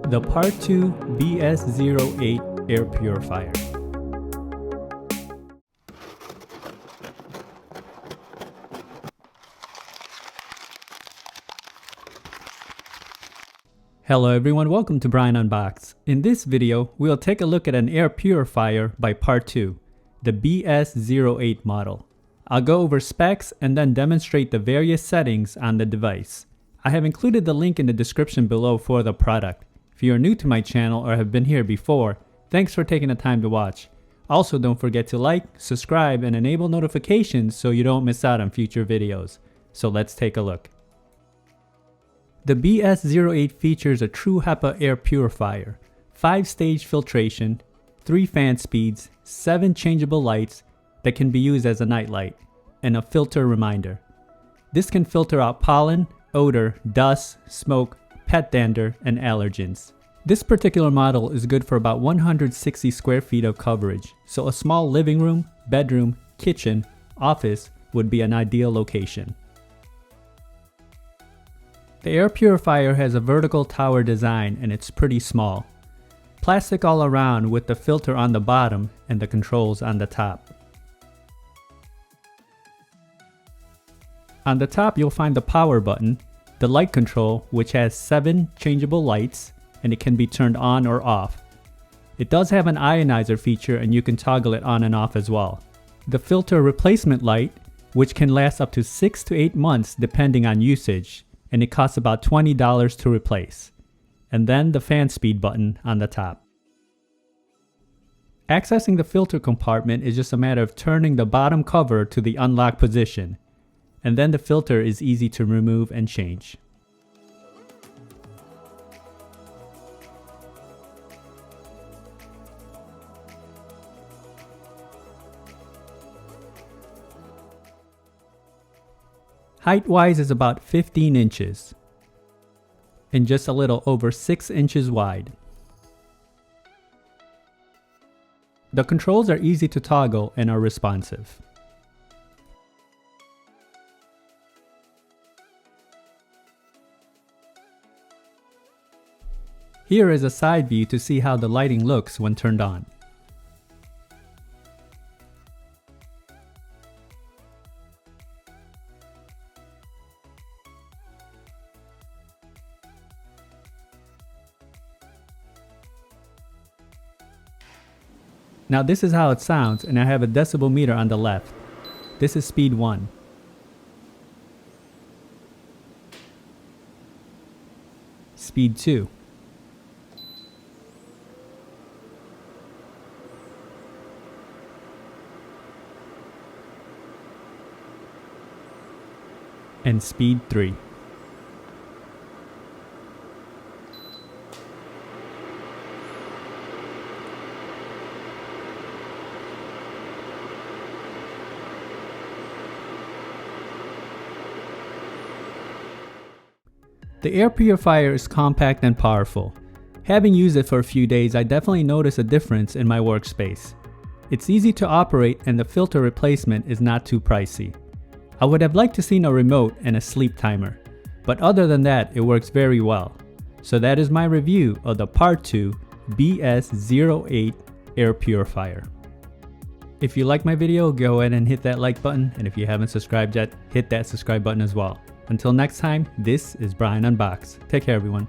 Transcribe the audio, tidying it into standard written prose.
The PARTU BS08 Air Purifier. Hello everyone, welcome to Brian Unboxed. In this video, we'll take a look at an air purifier by PARTU, the BS08 model. I'll go over specs and then demonstrate the various settings on the device. I have included the link in the description below for the product. If you are new to my channel or have been here before, thanks for taking the time to watch. Also, don't forget to like, subscribe, and enable notifications so you don't miss out on future videos. So let's take a look. The BS08 features a true HEPA air purifier, 5-stage filtration, 3 fan speeds, 7 changeable lights that can be used as a nightlight, and a filter reminder. This can filter out pollen, odor, dust, smoke, pet dander, and allergens. This particular model is good for about 160 square feet of coverage, so a small living room, bedroom, kitchen, office would be an ideal location. The air purifier has a vertical tower design and it's pretty small. Plastic all around with the filter on the bottom and the controls on the top. On the top you'll find the power button, the light control which has 7 changeable lights and it can be turned on or off. It does have an ionizer feature and you can toggle it on and off as well. The filter replacement light which can last up to 6 to 8 months depending on usage, and it costs about $20 to replace. And then the fan speed button on the top. Accessing the filter compartment is just a matter of turning the bottom cover to the unlock position, and then the filter is easy to remove and change. Height-wise is about 15 inches and just a little over 6 inches wide. The controls are easy to toggle and are responsive. Here is a side view to see how the lighting looks when turned on. Now this is how it sounds, and I have a decibel meter on the left. This is speed 1. Speed 2. And speed 3. The air purifier is compact and powerful. Having used it for a few days, I definitely notice a difference in my workspace. It's easy to operate and the filter replacement is not too pricey. I would have liked to seen a remote and a sleep timer, but other than that, it works very well. So that is my review of the PARTU BS08 Air Purifier. If you like my video, go ahead and hit that like button, and if you haven't subscribed yet, hit that subscribe button as well. Until next time, this is Brian Unboxed. Take care everyone.